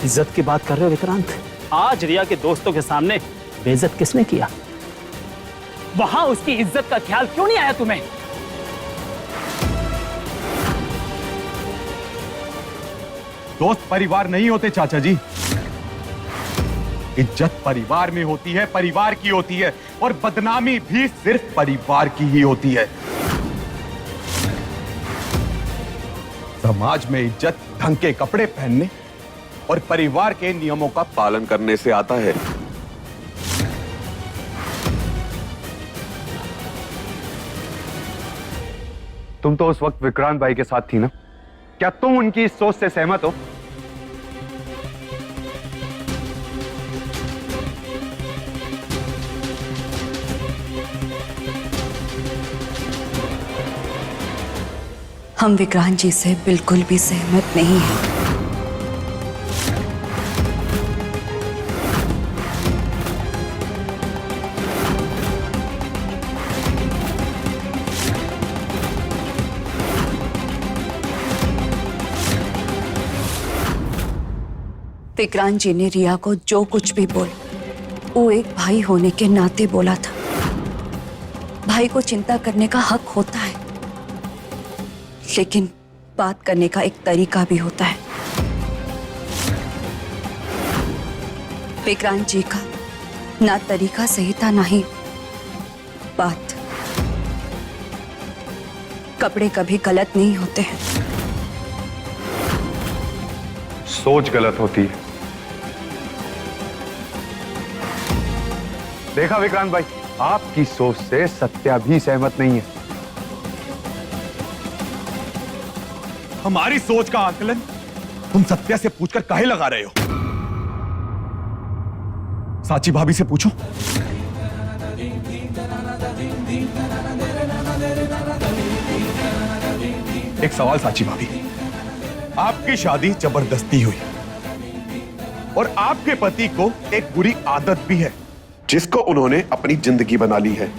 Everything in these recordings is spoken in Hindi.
इज्जत की बात कर रहे हो विक्रांत? आज रिया के दोस्तों के सामने बेइज्जत किसने किया? वहां उसकी इज्जत का ख्याल क्यों नहीं आया तुम्हें? दोस्त परिवार नहीं होते चाचा जी। इज्जत परिवार में होती है, परिवार की होती है, और बदनामी भी सिर्फ परिवार की ही होती है। समाज में इज्जत ढंग के कपड़े पहनने और परिवार के नियमों का पालन करने से आता है। तुम तो उस वक्त विक्रांत भाई के साथ थी ना? क्या तुम उनकी इस सोच से सहमत हो? हम विक्रांत जी से बिल्कुल भी सहमत नहीं हैं। विक्रांत जी ने रिया को जो कुछ भी बोला वो एक भाई होने के नाते बोला था। भाई को चिंता करने का हक होता है, लेकिन बात करने का एक तरीका भी होता है। विक्रांत जी का ना तरीका सही था, ना ही बात। कपड़े कभी गलत नहीं होते हैं, सोच गलत होती है। देखा विक्रांत भाई, आपकी सोच से सत्या भी सहमत नहीं है। हमारी सोच का आकलन तुम सत्या से पूछकर काहे लगा रहे हो? साची भाभी से पूछो। एक सवाल साची भाभी, आपकी शादी जबरदस्ती हुई और आपके पति को एक बुरी आदत भी है जिसको उन्होंने अपनी जिंदगी बना ली है।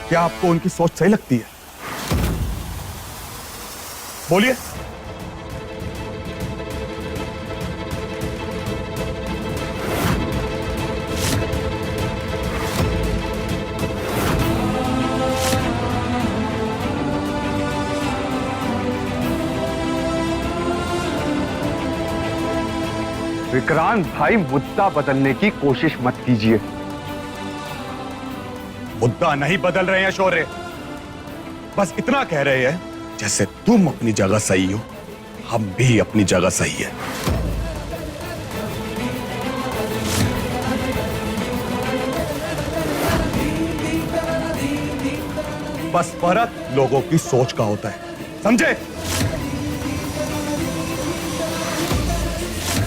क्या आपको उनकी सोच सही लगती है? बोलिए। विक्रांत भाई, मुद्दा बदलने की कोशिश मत कीजिए। मुद्दा नहीं बदल रहे हैं शौर्य, बस इतना कह रहे हैं जैसे तुम अपनी जगह सही हो, हम भी अपनी जगह सही है। बस फर्क लोगों की सोच का होता है, समझे?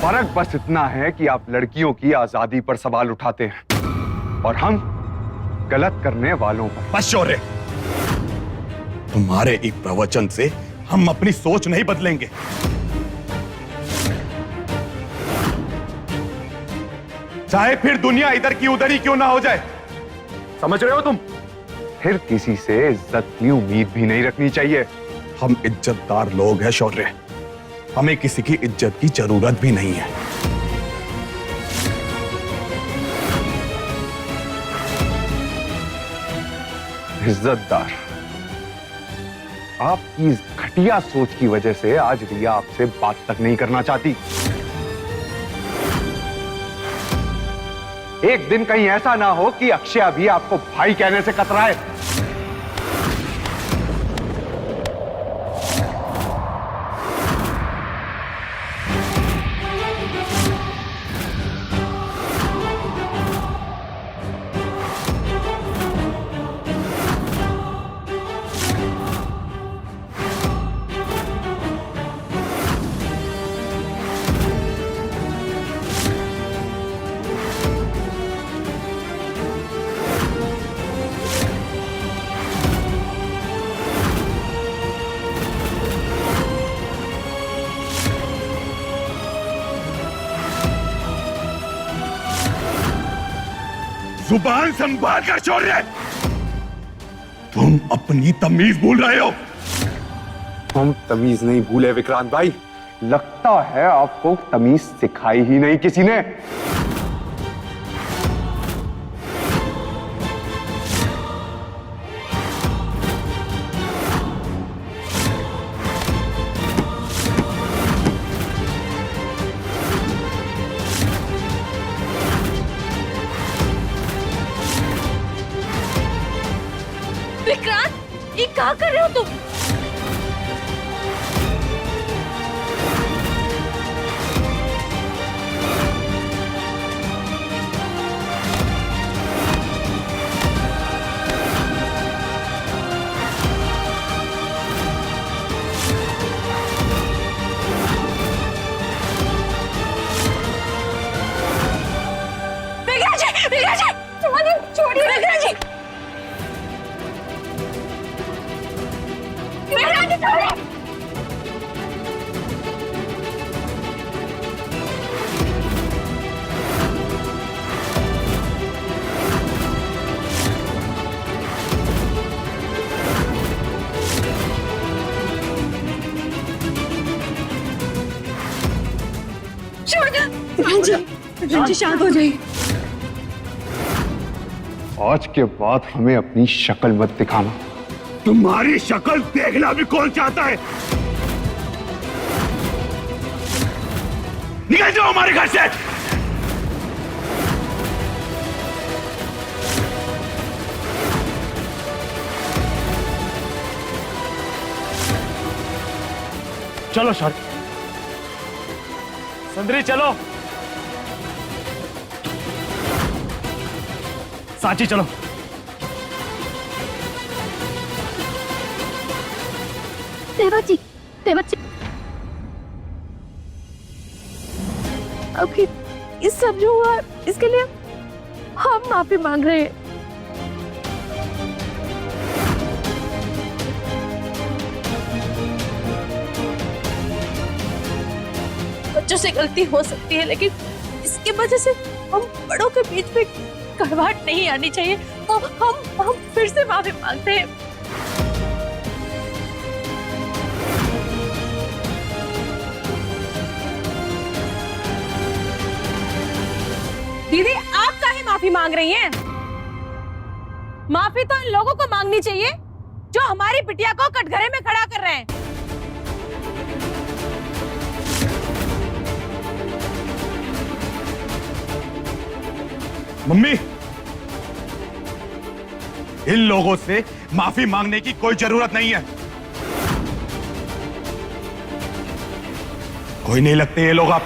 फर्क बस इतना है कि आप लड़कियों की आजादी पर सवाल उठाते हैं और हम गलत करने वालों पर। बस शौर्य, तुम्हारे एक प्रवचन से हम अपनी सोच नहीं बदलेंगे। चाहे फिर दुनिया इधर की उधर ही क्यों ना हो जाए, समझ रहे हो तुम? फिर किसी से इज्जत की उम्मीद भी नहीं रखनी चाहिए। हम इज्जतदार लोग हैं शौर्य, हमें किसी की इज्जत की जरूरत भी नहीं है। इज्जतदार, आपकी इस घटिया सोच की वजह से आज रिया आपसे बात तक नहीं करना चाहती। एक दिन कहीं ऐसा ना हो कि अक्षय भी आपको भाई कहने से कतराए। जुबान संभाल कर शौर्य। तुम अपनी तमीज भूल रहे हो। हम तमीज नहीं भूले विक्रांत भाई, लगता है आपको तमीज सिखाई ही नहीं किसी ने। विक्रांत, ये क्या कर रहे हो तुम? विक्रांत जी, छोड़िए विक्रांत जी। विक्रांत जी, छोड़िए। छोड़ दो विक्रांत जी, शांत हो जाइए। आज के बाद हमें अपनी शक्ल मत दिखाना। तुम्हारी शक्ल देखना भी कौन चाहता है? निकल जाओ हमारे घर से। चलो शौर्य, सुंदरी चलो, सांची चलो। देवाजी, देवाजी, ओके, इस सब जो हुआ इसके लिए हम माफी मांग रहे हैं। बच्चों से गलती हो सकती है, लेकिन इसकी वजह से हम बड़ों के बीच में कड़वाहट नहीं आनी चाहिए। तो हम फिर से माफी मांगते हैं। दीदी, आप काहे माफी मांग रही हैं? माफी तो इन लोगों को मांगनी चाहिए जो हमारी बिटिया को कटघरे में खड़ा कर रहे हैं। मम्मी, इन लोगों से माफी मांगने की कोई जरूरत नहीं है। कोई नहीं लगते ये लोग आप